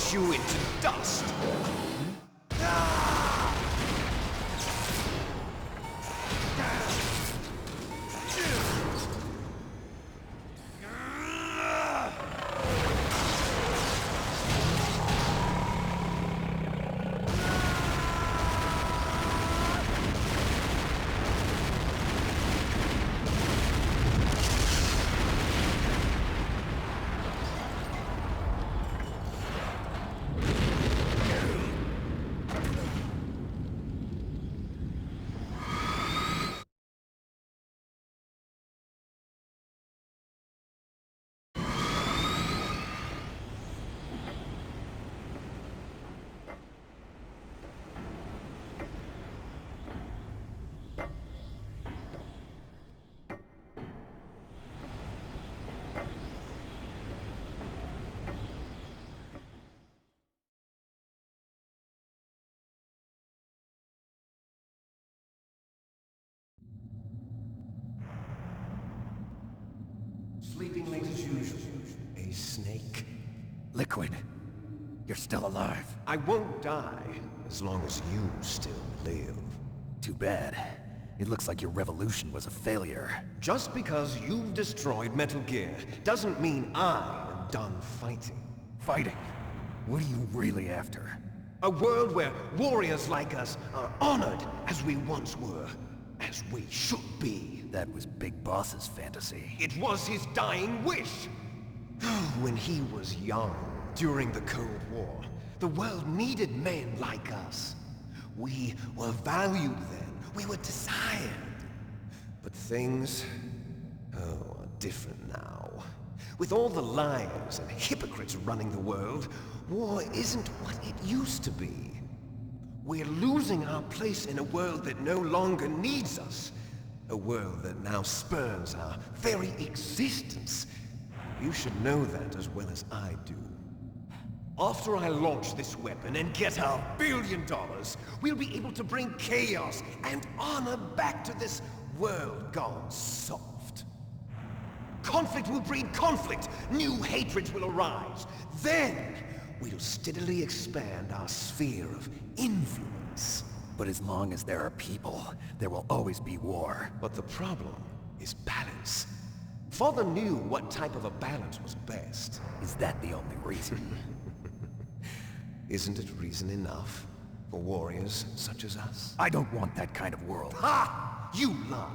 crush you into dust! Sleeping late as usual. A snake. Liquid, you're still alive. I won't die as long as you still live. Too bad. It looks like your revolution was a failure. Just because you've destroyed Metal Gear doesn't mean I am done fighting. Fighting? What are you really after? A world where warriors like us are honored as we once were, as we should be. That was Big Boss's fantasy. It was his dying wish. When he was young, during the Cold War, the world needed men like us. We were valued then. We were desired. But things, are different now. With all the liars and hypocrites running the world, war isn't what it used to be. We're losing our place in a world that no longer needs us. A world that now spurns our very existence. You should know that as well as I do. After I launch this weapon and get our $1 billion, we'll be able to bring chaos and honor back to this world gone soft. Conflict will breed conflict. New hatreds will arise. Then, we'll steadily expand our sphere of influence. But as long as there are people, there will always be war. But the problem is balance. Father knew what type of a balance was best. Is that the only reason? Isn't it reason enough for warriors such as us? I don't want that kind of world. Ha! You lie!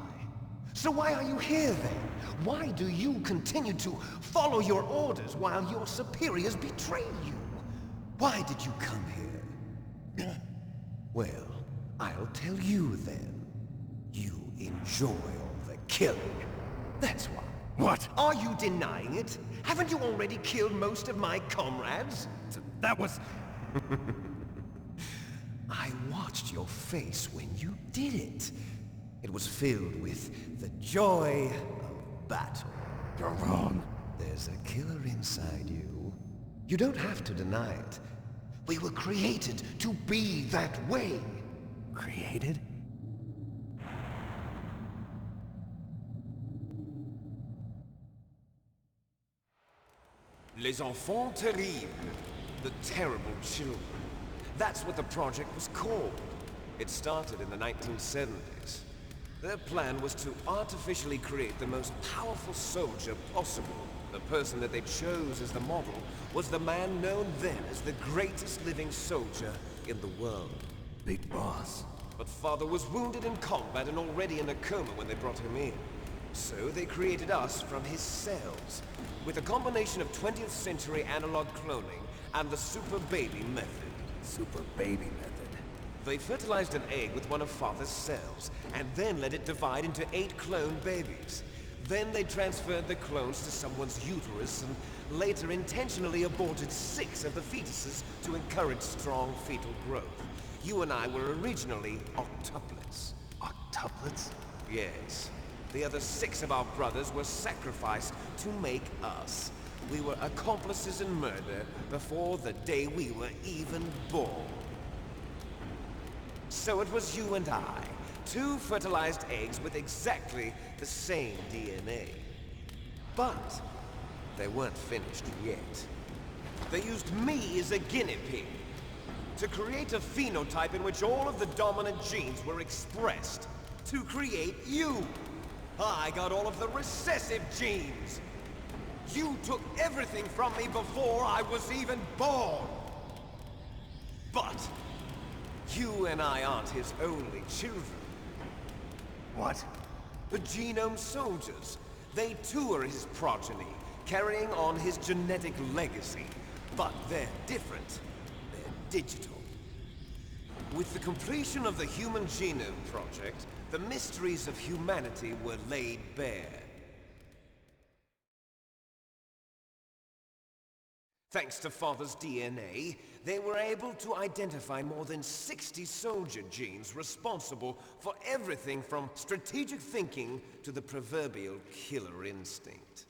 So why are you here then? Why do you continue to follow your orders while your superiors betray you? Why did you come here? Well, I'll tell you then. You enjoy all the killing. That's why. What? Are you denying it? Haven't you already killed most of my comrades? That was... I watched your face when you did it. It was filled with the joy of battle. You're wrong. There's a killer inside you. You don't have to deny it. We were created to be that way. Created? Les enfants terribles. The terrible children. That's what the project was called. It started in the 1970s. Their plan was to artificially create the most powerful soldier possible. The person that they chose as the model was the man known then as the greatest living soldier in the world. Big Boss. But Father was wounded in combat and already in a coma when they brought him in. So they created us from his cells, with a combination of 20th century analog cloning and the Super Baby method. Super Baby method. They fertilized an egg with one of Father's cells, and then let it divide into 8 clone babies. Then they transferred the clones to someone's uterus, and later intentionally aborted 6 of the fetuses to encourage strong fetal growth. You and I were originally octuplets. Octuplets? Yes. The other 6 of our brothers were sacrificed to make us. We were accomplices in murder before the day we were even born. So it was you and I, 2 fertilized eggs with exactly the same DNA. But they weren't finished yet. They used me as a guinea pig to create a phenotype in which all of the dominant genes were expressed. To create you! I got all of the recessive genes! You took everything from me before I was even born! But you and I aren't his only children. What? The Genome Soldiers. They too are his progeny, carrying on his genetic legacy. But they're different. They're digital. With the completion of the Human Genome Project, the mysteries of humanity were laid bare. Thanks to Father's DNA, they were able to identify more than 60 soldier genes responsible for everything from strategic thinking to the proverbial killer instinct.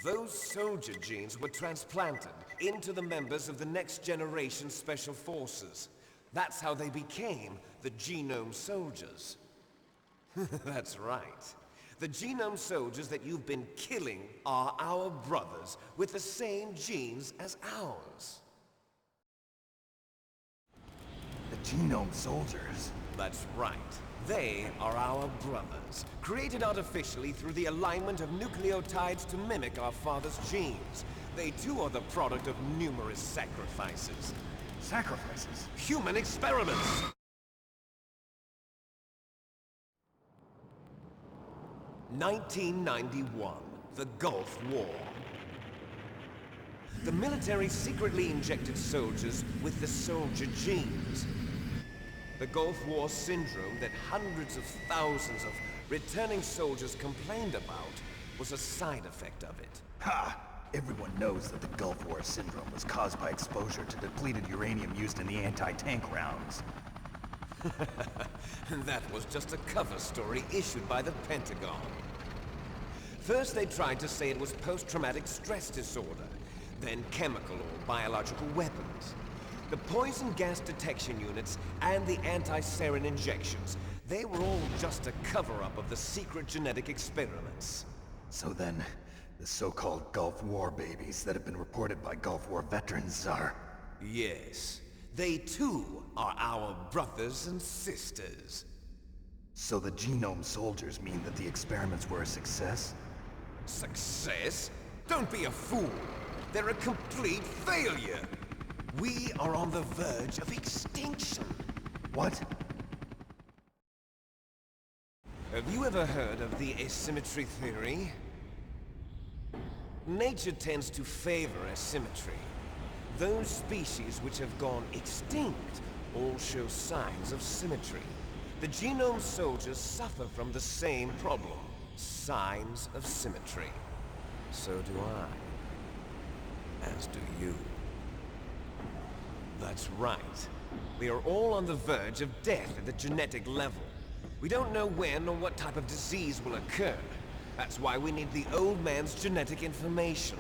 Those soldier genes were transplanted into the members of the Next Generation Special Forces. That's how they became the Genome Soldiers. That's right. The Genome Soldiers that you've been killing are our brothers with the same genes as ours. The Genome Soldiers? That's right. They are our brothers, created artificially through the alignment of nucleotides to mimic our father's genes. They too are the product of numerous sacrifices. Sacrifices? Human experiments! (1991), the Gulf War. The military secretly injected soldiers with the soldier genes. The Gulf War syndrome that hundreds of thousands of returning soldiers complained about was a side effect of it. Ha! Everyone knows that the Gulf War syndrome was caused by exposure to depleted uranium used in the anti-tank rounds. That was just a cover story issued by the Pentagon. First they tried to say it was post-traumatic stress disorder, then chemical or biological weapons. The poison gas detection units and the anti-sarin injections, they were all just a cover-up of the secret genetic experiments. So then, the so-called Gulf War babies that have been reported by Gulf War veterans are... Yes. They too are our brothers and sisters. So the Genome Soldiers mean that the experiments were a success? Success? Don't be a fool! They're a complete failure! We are on the verge of extinction. What? Have you ever heard of the asymmetry theory? Nature tends to favor asymmetry. Those species which have gone extinct all show signs of symmetry. The Genome Soldiers suffer from the same problem, signs of symmetry. So do I. As do you. That's right. We are all on the verge of death at the genetic level. We don't know when or what type of disease will occur. That's why we need the old man's genetic information.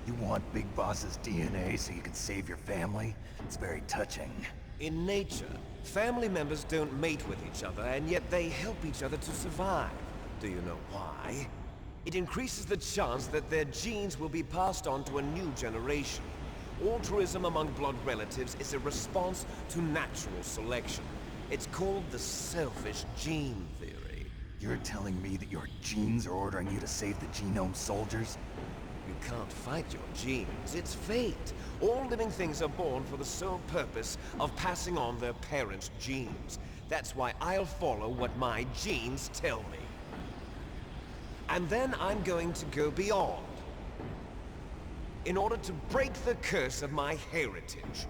You want Big Boss's DNA so you can save your family? It's very touching. In nature, family members don't mate with each other, and yet they help each other to survive. Do you know why? It increases the chance that their genes will be passed on to a new generation. Altruism among blood relatives is a response to natural selection. It's called the selfish gene theory. You're telling me that your genes are ordering you to save the Genome Soldiers? You can't fight your genes. It's fate. All living things are born for the sole purpose of passing on their parents' genes. That's why I'll follow what my genes tell me. And then I'm going to go beyond, in order to break the curse of my heritage.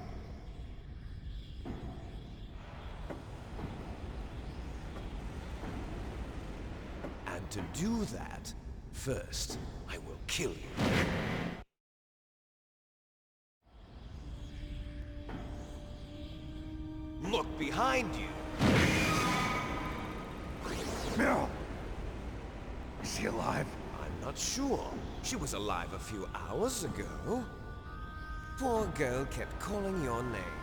And to do that, first, I will kill you. Look behind you! Meryl! Is she alive? I'm not sure. She was alive a few hours ago. Poor girl kept calling your name.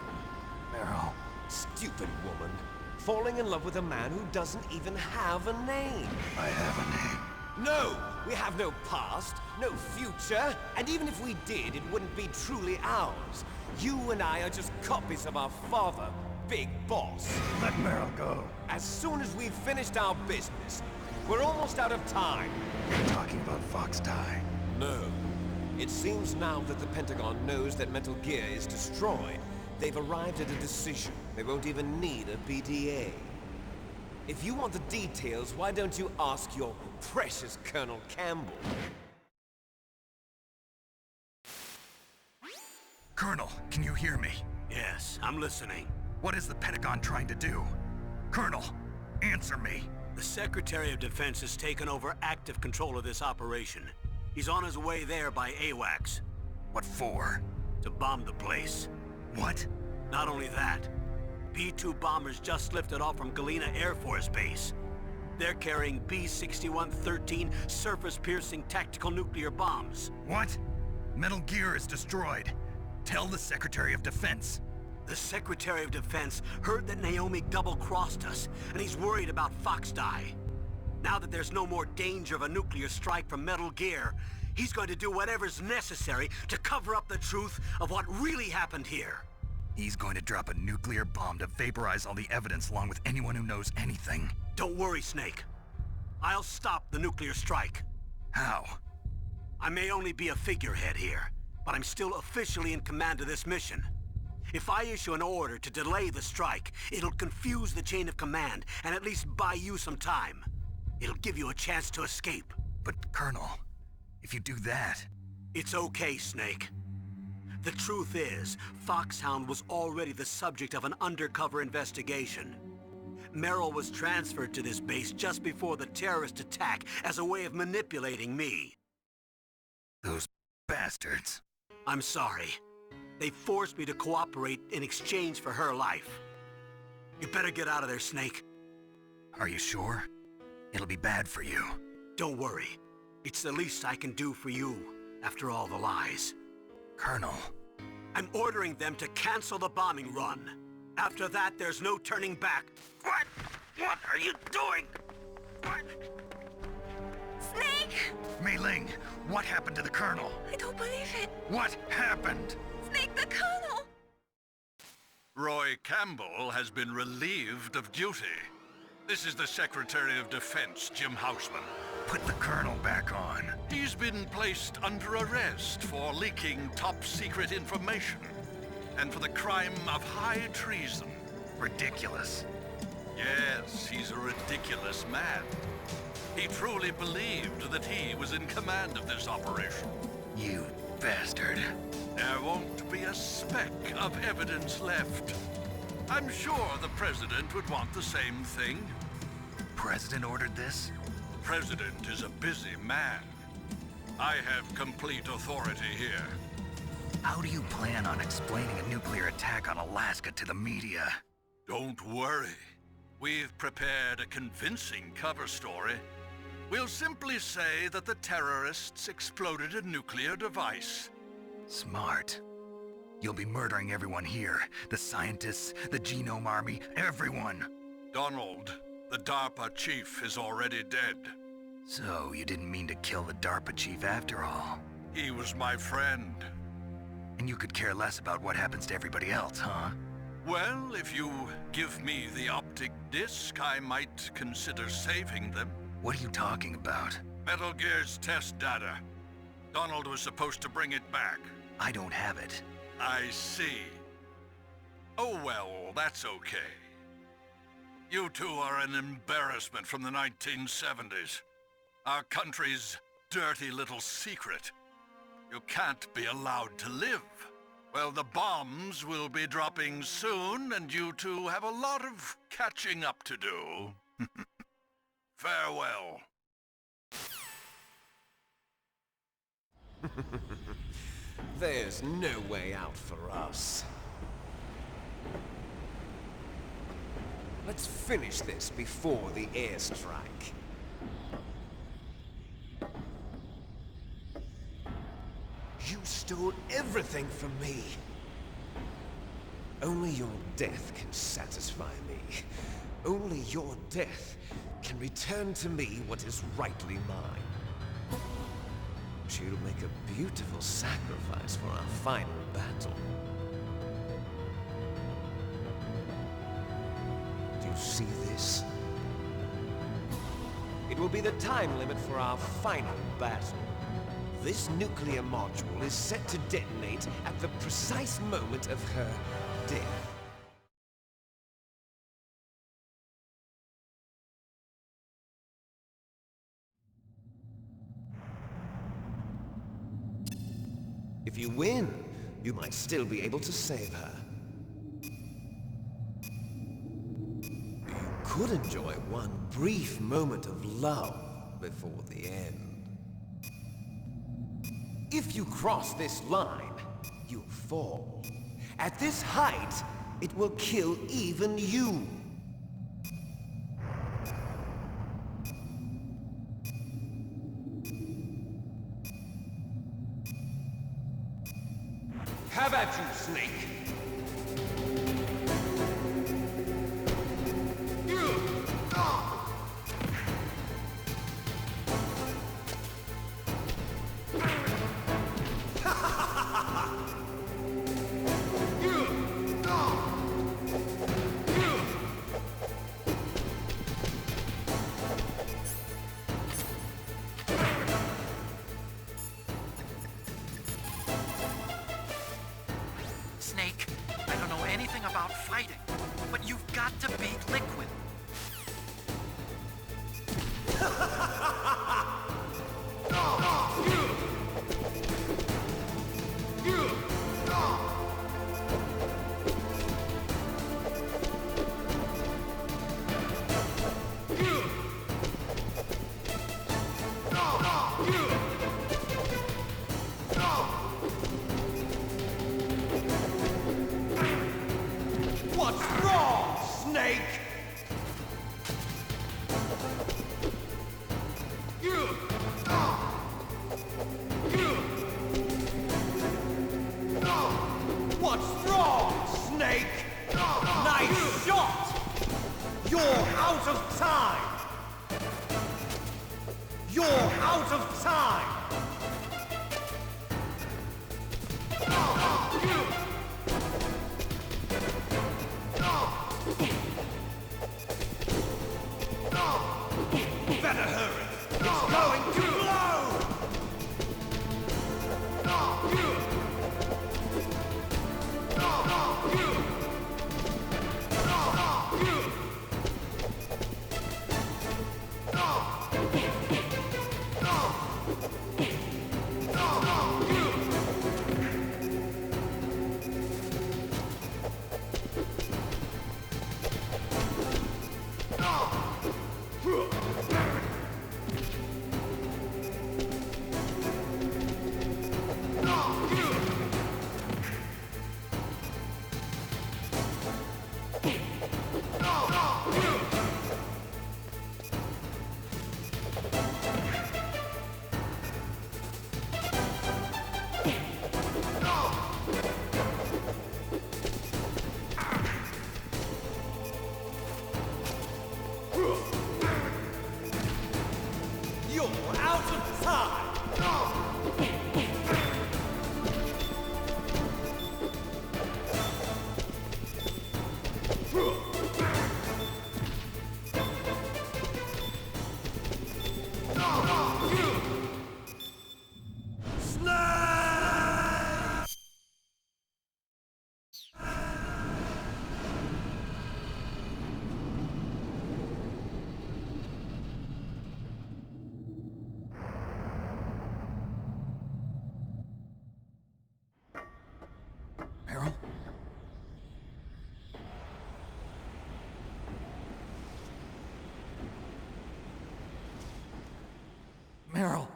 Meryl. Stupid woman. Falling in love with a man who doesn't even have a name. I have a name. No! We have no past, no future, and even if we did, it wouldn't be truly ours. You and I are just copies of our father, Big Boss. Let Meryl go. As soon as we've finished our business, we're almost out of time. You're talking about Fox Die. No. It seems now that the Pentagon knows that Metal Gear is destroyed. They've arrived at a decision. They won't even need a PDA. If you want the details, why don't you ask your precious Colonel Campbell? Colonel, can you hear me? Yes, I'm listening. What is the Pentagon trying to do? Colonel, answer me. The Secretary of Defense has taken over active control of this operation. He's on his way there by AWACS. What for? To bomb the place. What? Not only that, B-2 bombers just lifted off from Galena Air Force Base. They're carrying B-6113 surface-piercing tactical nuclear bombs. What? Metal Gear is destroyed. Tell the Secretary of Defense. The Secretary of Defense heard that Naomi double-crossed us, and he's worried about Fox Die. Now that there's no more danger of a nuclear strike from Metal Gear, he's going to do whatever's necessary to cover up the truth of what really happened here. He's going to drop a nuclear bomb to vaporize all the evidence along with anyone who knows anything. Don't worry, Snake. I'll stop the nuclear strike. How? I may only be a figurehead here, but I'm still officially in command of this mission. If I issue an order to delay the strike, it'll confuse the chain of command and at least buy you some time. It'll give you a chance to escape. But, Colonel, if you do that... It's okay, Snake. The truth is, Foxhound was already the subject of an undercover investigation. Meryl was transferred to this base just before the terrorist attack as a way of manipulating me. Those bastards. I'm sorry. They forced me to cooperate in exchange for her life. You better get out of there, Snake. Are you sure? It'll be bad for you. Don't worry. It's the least I can do for you, after all the lies. Colonel... I'm ordering them to cancel the bombing run. After that, there's no turning back. What? What are you doing? What? Snake! Mei Ling, what happened to the Colonel? I don't believe it. What happened? Snake, the Colonel! Roy Campbell has been relieved of duty. This is the Secretary of Defense, Jim Houseman. Put the Colonel back on. He's been placed under arrest for leaking top-secret information and for the crime of high treason. Ridiculous. Yes, he's a ridiculous man. He truly believed that he was in command of this operation. You bastard. There won't be a speck of evidence left. I'm sure the President would want the same thing. President ordered this? President is a busy man. I have complete authority here. How do you plan on explaining a nuclear attack on Alaska to the media? Don't worry. We've prepared a convincing cover story. We'll simply say that the terrorists exploded a nuclear device. Smart. You'll be murdering everyone here. The scientists, the Genome Army, everyone. Donald, the DARPA chief, is already dead. So, you didn't mean to kill the DARPA chief after all. He was my friend. And you could care less about what happens to everybody else, huh? Well, if you give me the optic disc, I might consider saving them. What are you talking about? Metal Gear's test data. Donald was supposed to bring it back. I don't have it. I see. Oh well, that's okay. You two are an embarrassment from the 1970s. Our country's dirty little secret. You can't be allowed to live. Well, the bombs will be dropping soon, and you two have a lot of catching up to do. Farewell. There's no way out for us. Let's finish this before the airstrike. You stole everything from me. Only your death can satisfy me. Only your death can return to me what is rightly mine. She'll make a beautiful sacrifice for our final battle. Do you see this? It will be the time limit for our final battle. This nuclear module is set to detonate at the precise moment of her death. If you win, you might still be able to save her. You could enjoy one brief moment of love before the end. If you cross this line, you'll fall. At this height, it will kill even you. How about you, Snake? Snake, I don't know anything about fighting, but you've got to beat Liquid. What's wrong, Snake? What's wrong, Snake? Nice shot! You're out of time! You're out of time! Better hurry! It's going to blow! You're out of time! Meryl? Meryl!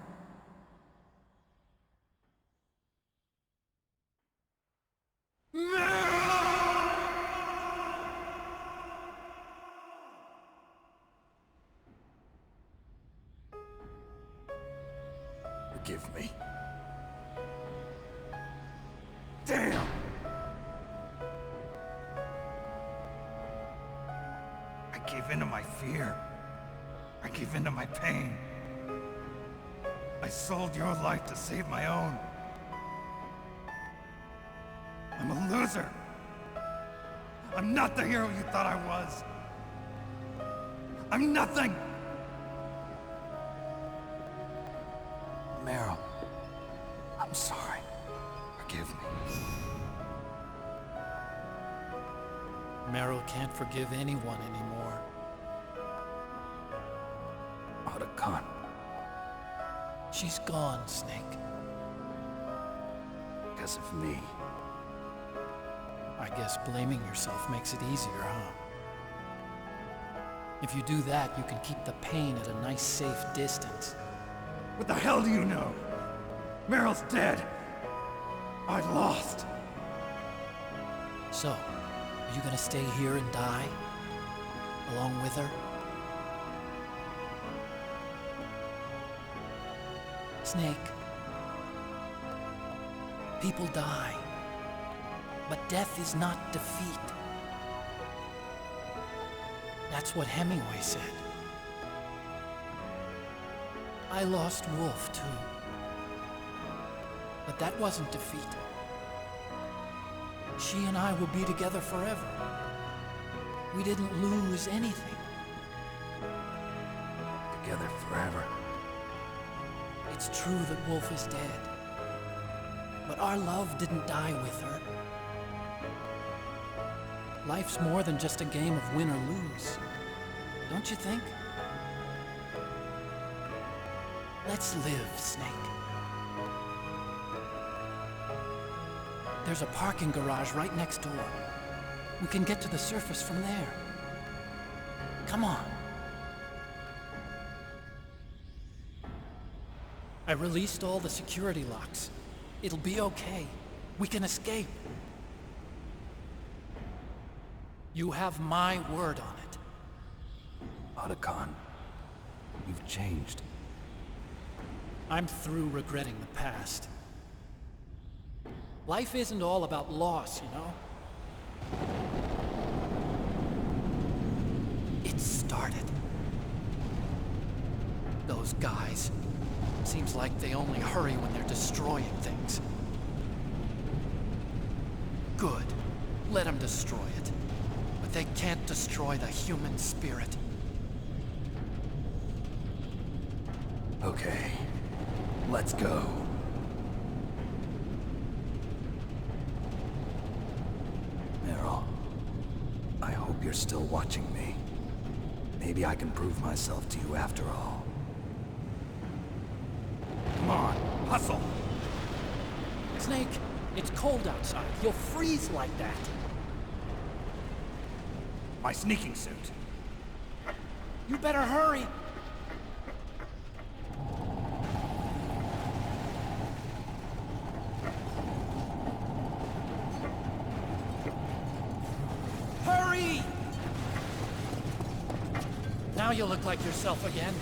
Forgive me. Damn! I gave in to my fear. I gave in to my pain. I sold your life to save my own. I'm a loser. I'm not the hero you thought I was. I'm nothing! Meryl, I'm sorry. Forgive me. Meryl can't forgive anyone anymore. Otacon. She's gone, Snake. Because of me. I guess blaming yourself makes it easier, huh? If you do that, you can keep the pain at a nice, safe distance. What the hell do you know? Meryl's dead. I lost. So, are you gonna stay here and die? Along with her? Snake. People die. But death is not defeat. That's what Hemingway said. I lost Wolf, too. But that wasn't defeat. She and I will be together forever. We didn't lose anything. Together forever. It's true that Wolf is dead. But our love didn't die with her. Life's more than just a game of win or lose. Don't you think? Let's live, Snake. There's a parking garage right next door. We can get to the surface from there. Come on. I released all the security locks. It'll be okay. We can escape. You have my word on it. Otacon, you've changed. I'm through regretting the past. Life isn't all about loss, you know? It started. Those guys. Seems like they only hurry when they're destroying things. Good. Let them destroy it. But they can't destroy the human spirit. Okay, let's go. Meryl, I hope you're still watching me. Maybe I can prove myself to you after all. Come on, hustle! Snake, it's cold outside. You'll freeze like that. My sneaking suit. You better hurry. Hurry! Now you look like yourself again.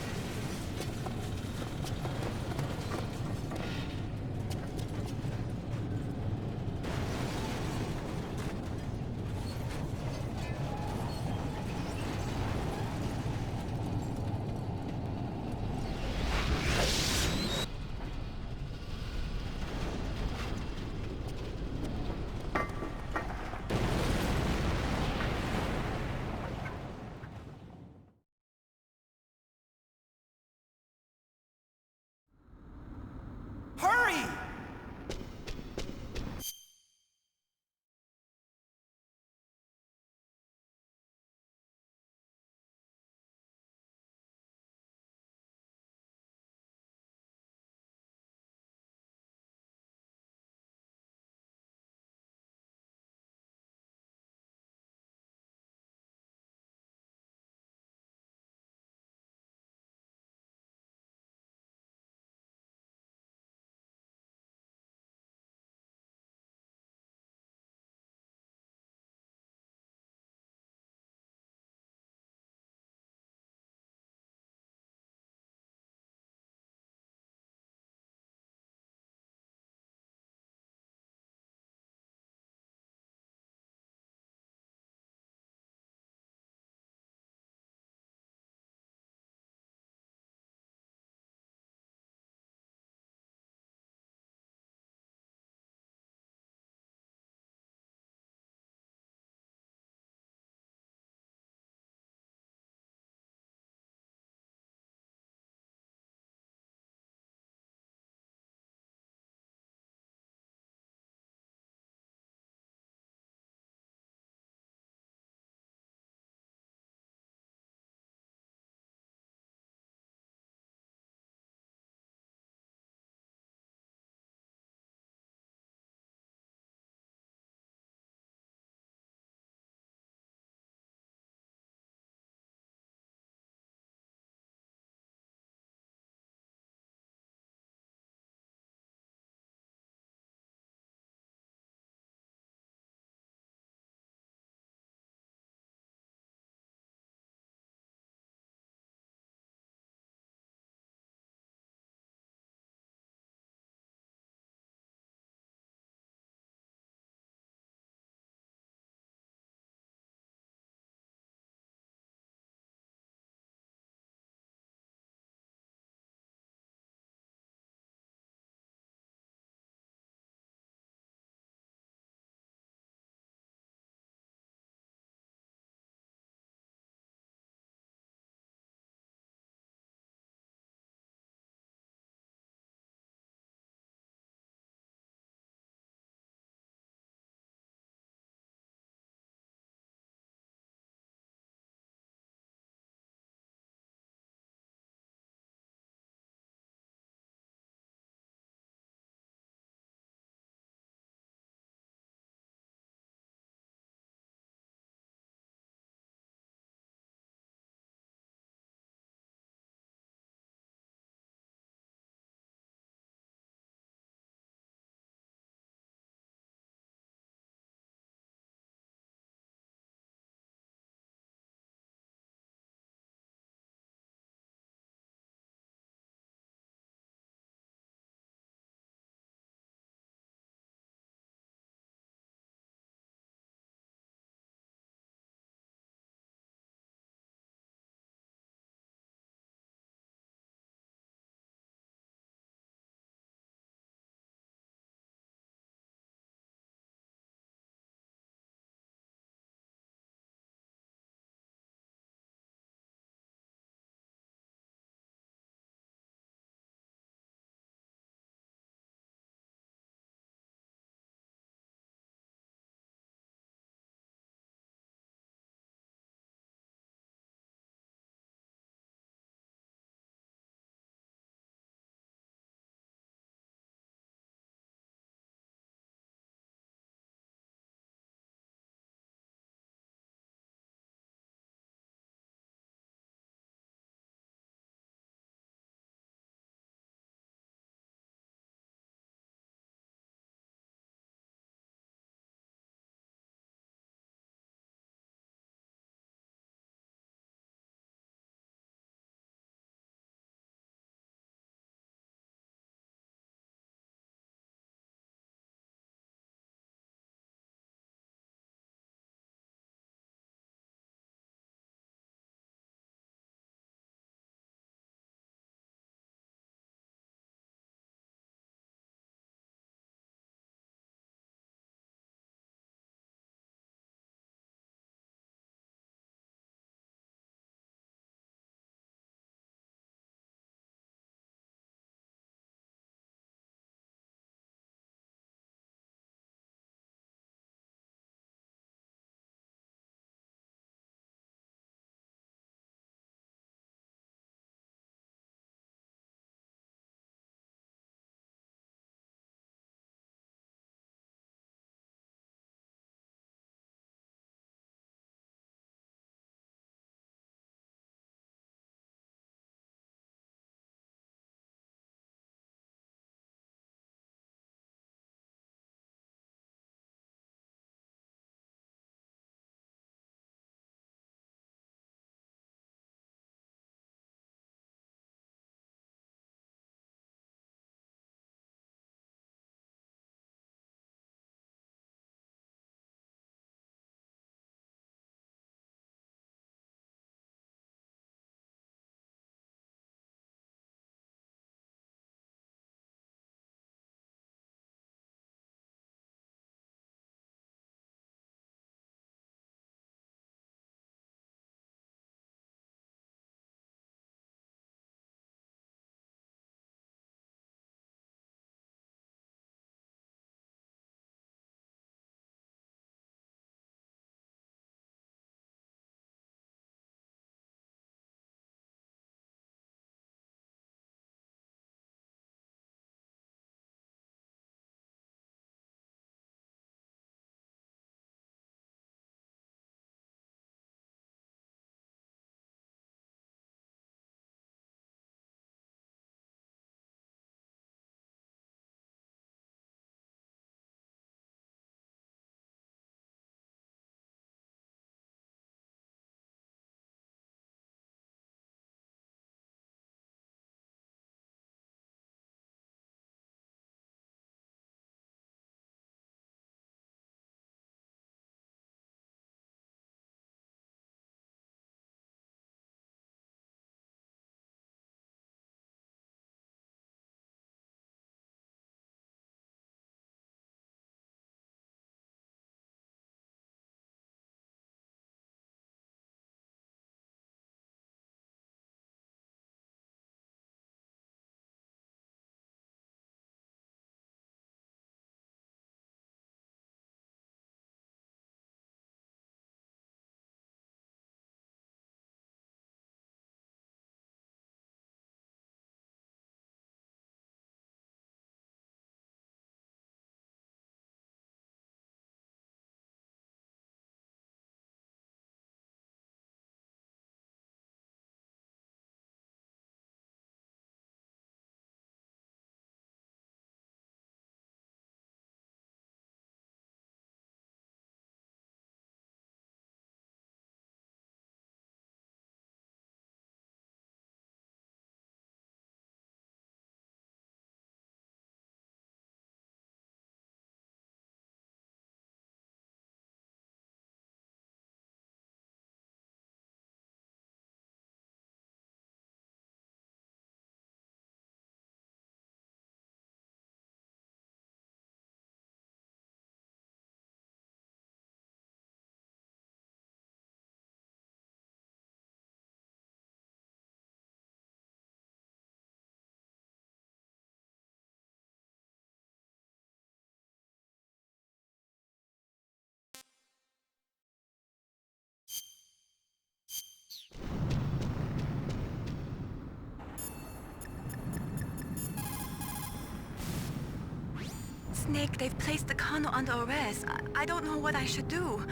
Snake, they've placed the Colonel under arrest. I don't know what I should do.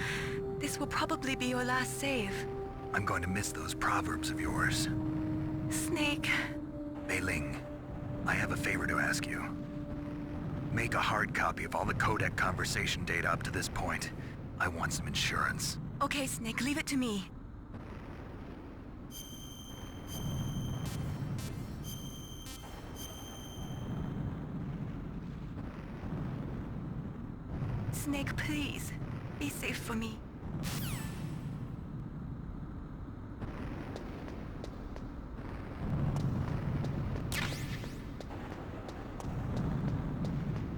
This will probably be your last save. I'm going to miss those proverbs of yours. Snake... Mei Ling, I have a favor to ask you. Make a hard copy of all the codec conversation data up to this point. I want some insurance. Okay, Snake, leave it to me. Snake, please. Be safe for me.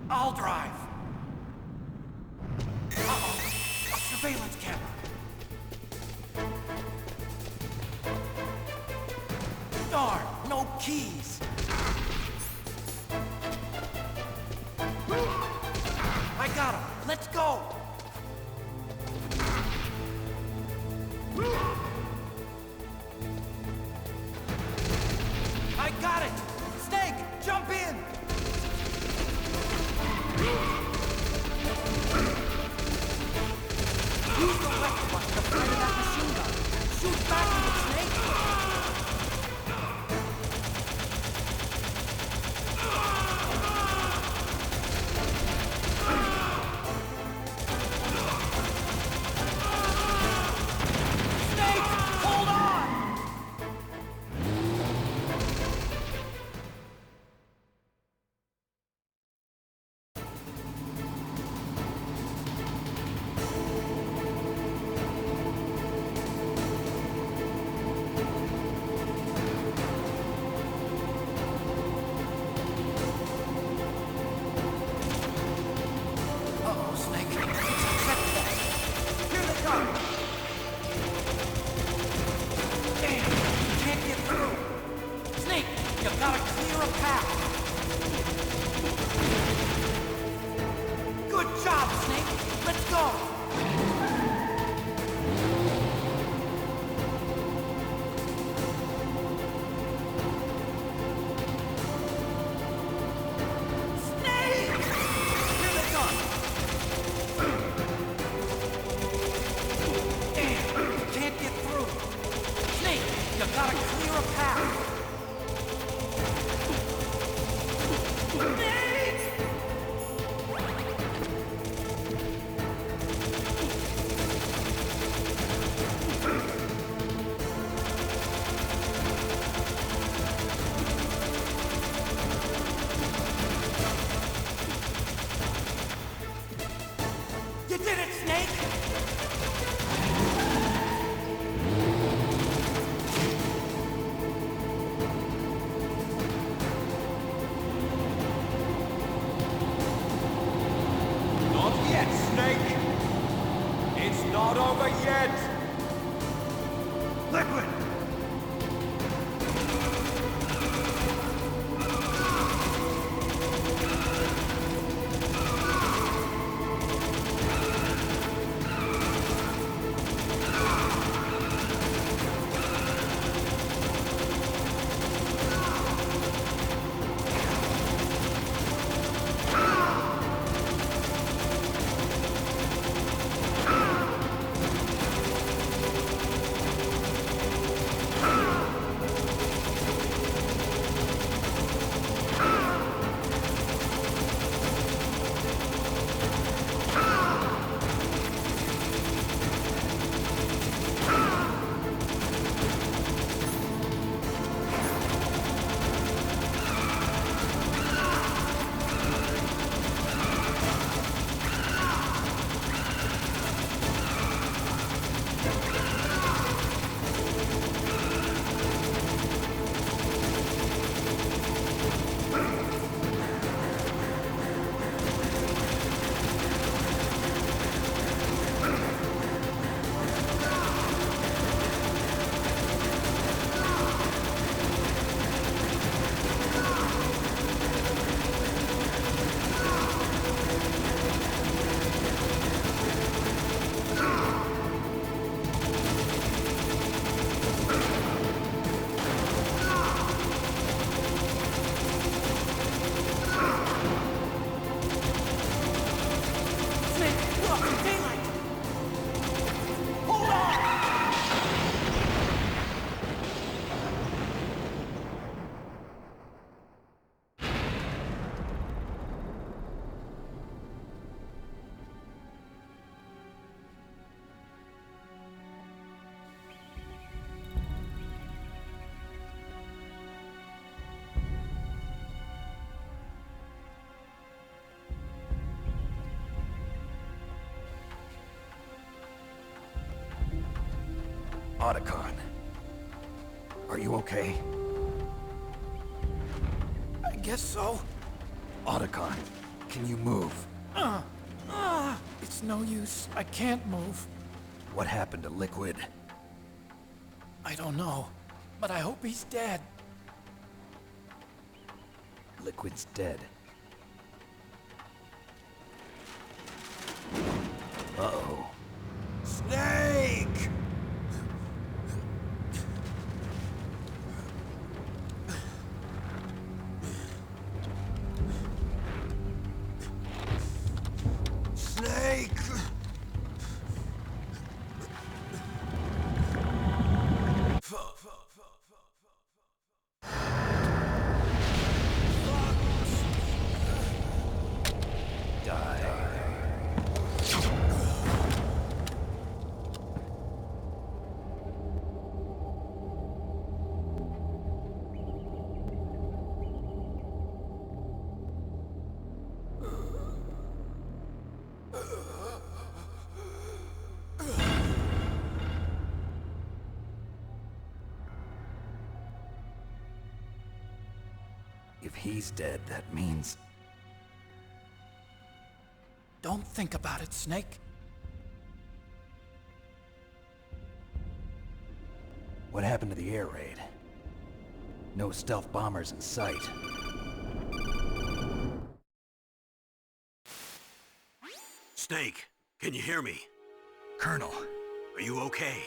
I'll drive. Uh-oh. A surveillance camera. Darn, no keys. I got him. Let's go. I got it. Snake, jump in. Use the left button to fire that machine gun. Shoot back at the Snake. Snake, hold on! Uh-oh, Snake. Check that. Here they come. Damn, you can't get through. Snake, you gotta clear a path. Good job, Snake. Let's go. Snake! Here they come. Damn, you can't get through. Snake, you gotta clear a path. Snake! You did it, Snake! Not yet, Snake! It's not over yet! Liquid! Otacon. Are you okay? I guess so. Otacon, can you move? It's no use. I can't move. What happened to Liquid? I don't know, but I hope he's dead. Liquid's dead. Uh-oh. Snake! Snake! If he's dead, that means... Don't think about it, Snake. What happened to the air raid? No stealth bombers in sight. Snake, can you hear me? Colonel. Are you okay?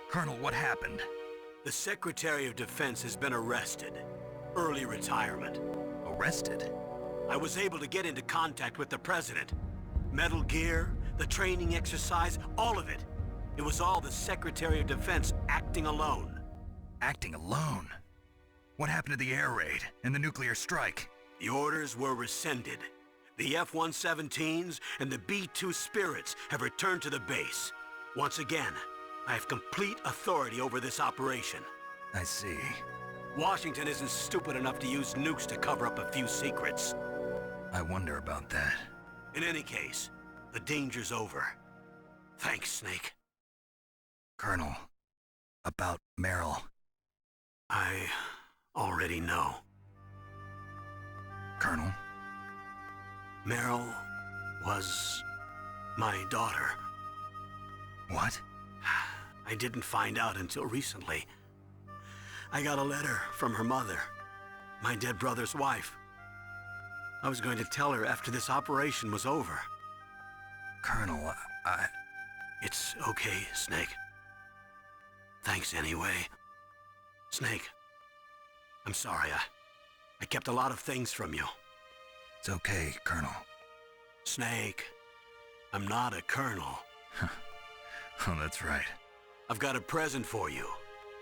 Colonel, what happened? The Secretary of Defense has been arrested. Early retirement. Arrested? I was able to get into contact with the President. Metal Gear, the training exercise, all of it. It was all the Secretary of Defense acting alone. Acting alone? What happened to the air raid and the nuclear strike? The orders were rescinded. The F-117s and the B-2 Spirits have returned to the base. Once again, I have complete authority over this operation. I see. Washington isn't stupid enough to use nukes to cover up a few secrets. I wonder about that. In any case, the danger's over. Thanks, Snake. Colonel, about Meryl. I already know. Colonel? Meryl was my daughter. What? I didn't find out until recently. I got a letter from her mother, my dead brother's wife. I was going to tell her after this operation was over. Colonel, It's okay, Snake. Thanks anyway. Snake, I'm sorry. I kept a lot of things from you. It's okay, Colonel. Snake, I'm not a colonel. Oh, that's right. I've got a present for you.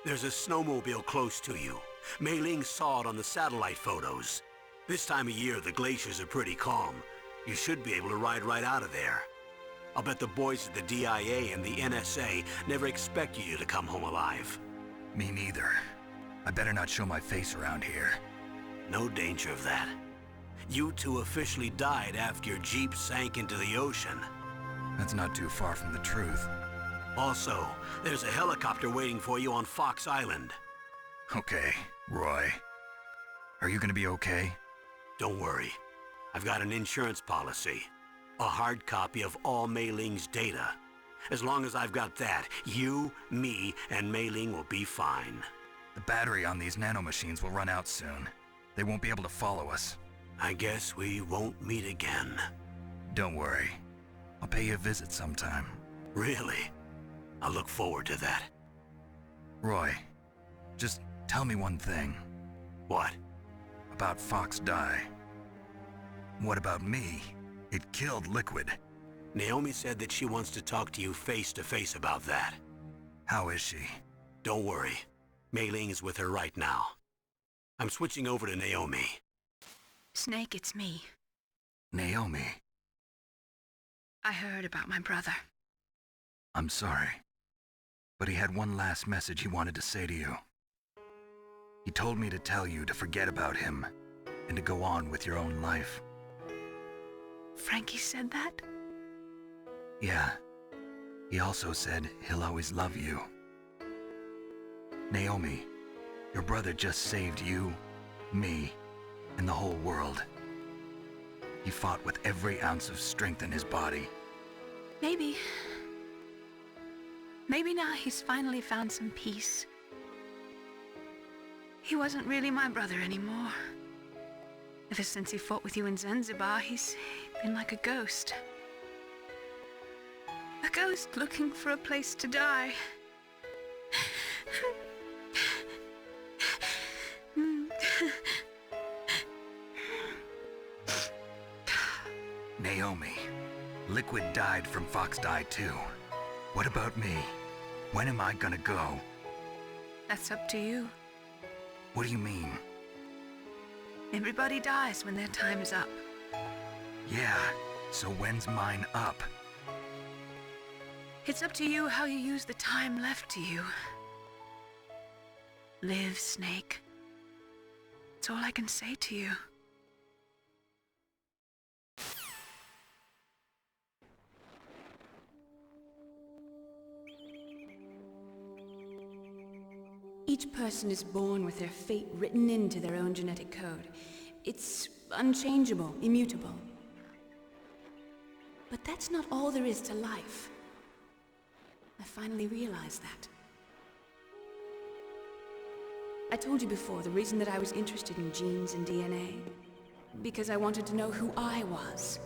There's a snowmobile close to you. Mei Ling saw it on the satellite photos. This time of year, the glaciers are pretty calm. You should be able to ride right out of there. I'll bet the boys at the DIA and the NSA never expect you to come home alive. Me neither. I better not show my face around here. No danger of that. You two officially died after your Jeep sank into the ocean. That's not too far from the truth. Also, there's a helicopter waiting for you on Fox Island. Okay, Roy. Are you gonna be okay? Don't worry. I've got an insurance policy. A hard copy of all Mei Ling's data. As long as I've got that, you, me, and Mei Ling will be fine. The battery on these nanomachines will run out soon. They won't be able to follow us. I guess we won't meet again. Don't worry. I'll pay you a visit sometime. Really? I look forward to that. Roy, just tell me one thing. What? About Fox Die. What about me? It killed Liquid. Naomi said that she wants to talk to you face to face about that. How is she? Don't worry. Mei Ling is with her right now. I'm switching over to Naomi. Snake, it's me. Naomi. I heard about my brother. I'm sorry. But he had one last message he wanted to say to you. He told me to tell you to forget about him and to go on with your own life. Frankie said that? Yeah. He also said he'll always love you. Naomi, your brother just saved you, me, and the whole world. He fought with every ounce of strength in his body. Maybe now he's finally found some peace. He wasn't really my brother anymore. Ever since he fought with you in Zanzibar, he's been like a ghost. A ghost looking for a place to die. Naomi, Liquid died from Fox Die too. What about me? When am I gonna go? That's up to you. What do you mean? Everybody dies when their time is up. Yeah, so when's mine up? It's up to you how you use the time left to you. Live, Snake. That's all I can say to you. Each person is born with their fate written into their own genetic code. It's unchangeable, immutable. But that's not all there is to life. I finally realized that. I told you before the reason that I was interested in genes and DNA. Because I wanted to know who I was,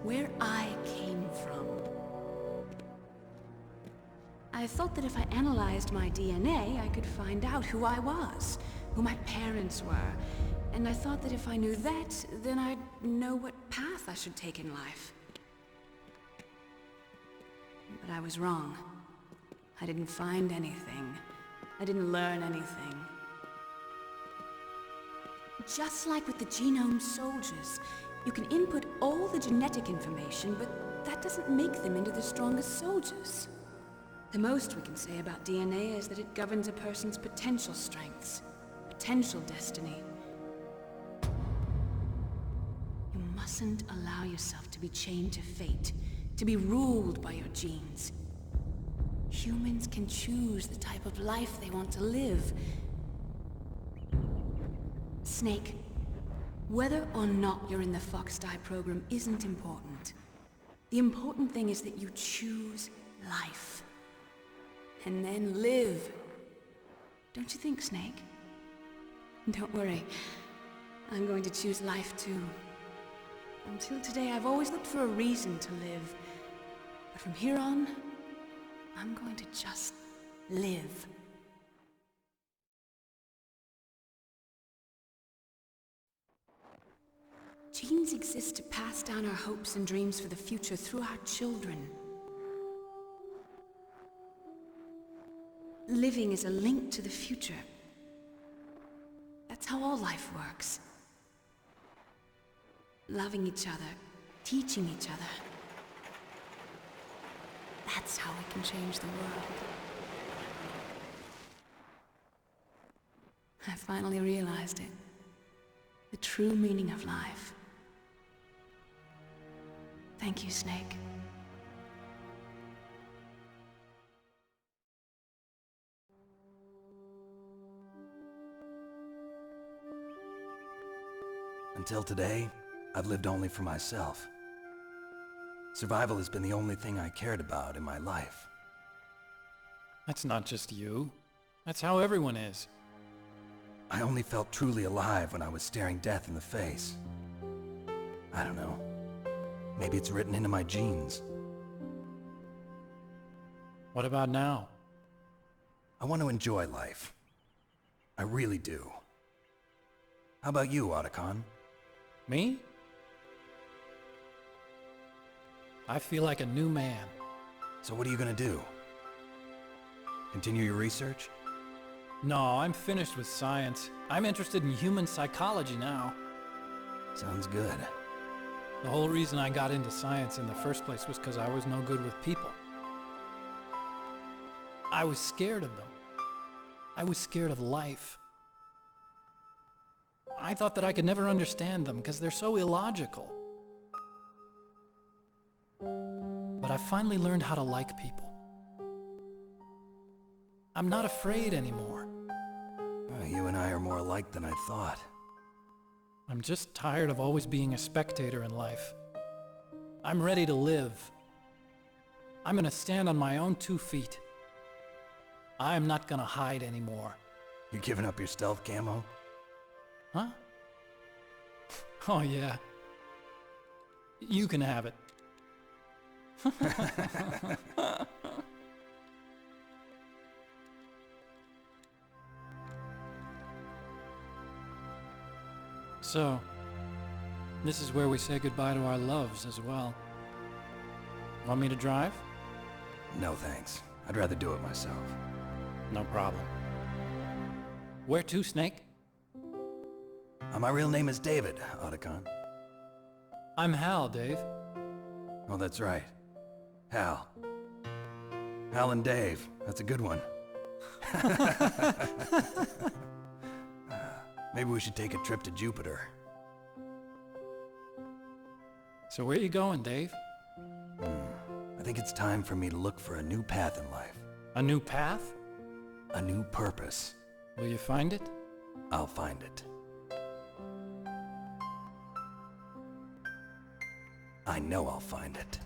where I came from. I thought that if I analyzed my DNA, I could find out who I was, who my parents were, and I thought that if I knew that, then I'd know what path I should take in life. But I was wrong. I didn't find anything. I didn't learn anything. Just like with the genome soldiers, you can input all the genetic information, but that doesn't make them into the strongest soldiers. The most we can say about DNA is that it governs a person's potential strengths, potential destiny. You mustn't allow yourself to be chained to fate, to be ruled by your genes. Humans can choose the type of life they want to live. Snake, whether or not you're in the Fox Die program isn't important. The important thing is that you choose life. And then live. Don't you think, Snake? Don't worry. I'm going to choose life too. Until today, I've always looked for a reason to live. But from here on, I'm going to just live. Genes exist to pass down our hopes and dreams for the future through our children. Living is a link to the future. That's how all life works. Loving each other, teaching each other. That's how we can change the world. I finally realized it. The true meaning of life. Thank you, Snake. Until today, I've lived only for myself. Survival has been the only thing I cared about in my life. That's not just you. That's how everyone is. I only felt truly alive when I was staring death in the face. I don't know. Maybe it's written into my genes. What about now? I want to enjoy life. I really do. How about you, Otacon? Me? I feel like a new man. So what are you gonna do? Continue your research? No, I'm finished with science. I'm interested in human psychology now. Sounds good. The whole reason I got into science in the first place was because I was no good with people. I was scared of them. I was scared of life. I thought that I could never understand them because they're so illogical. But I finally learned how to like people. I'm not afraid anymore. You and I are more alike than I thought. I'm just tired of always being a spectator in life. I'm ready to live. I'm gonna stand on my own 2 feet. I'm not gonna hide anymore. You giving up your stealth camo? Huh? Oh yeah. You can have it. So, this is where we say goodbye to our loves as well. Want me to drive? No thanks. I'd rather do it myself. No problem. Where to, Snake? My real name is David, Otacon. I'm Hal, Dave. Oh, that's right. Hal. Hal and Dave. That's a good one. Maybe we should take a trip to Jupiter. So where you going, Dave? I think it's time for me to look for a new path in life. A new path? A new purpose. Will you find it? I'll find it. I know I'll find it.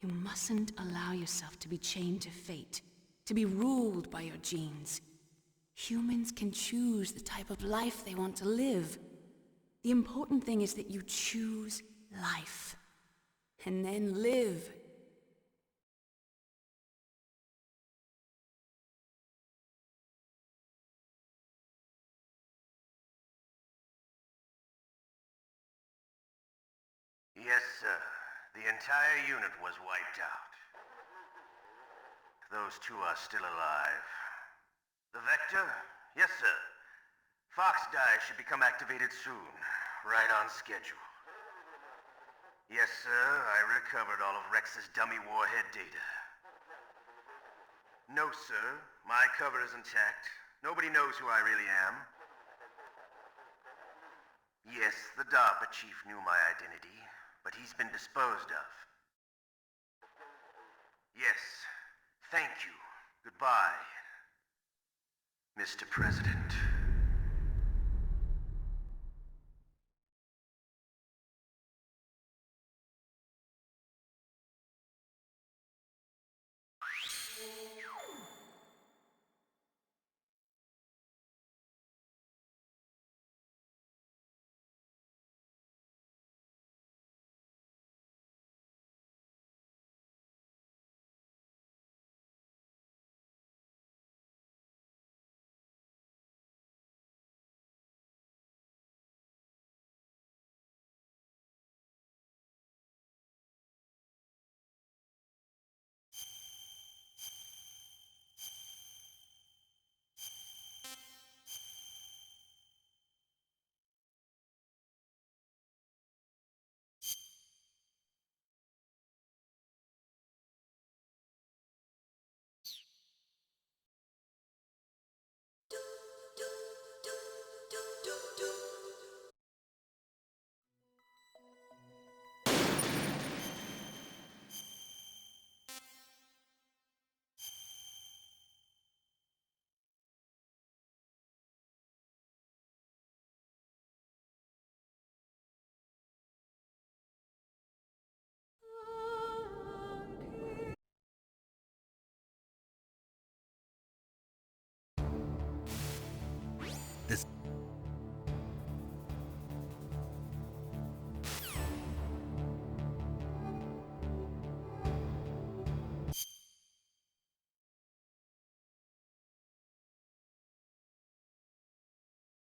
You mustn't allow yourself to be chained to fate, to be ruled by your genes. Humans can choose the type of life they want to live. The important thing is that you choose life. And then live. Yes, sir. The entire unit was wiped out. Those two are still alive. The Vector? Yes, sir. Fox Die should become activated soon. Right on schedule. Yes, sir. I recovered all of Rex's dummy warhead data. No, sir. My cover is intact. Nobody knows who I really am. Yes, the DARPA chief knew my identity, but he's been disposed of. Yes. Thank you. Goodbye, Mr. President. This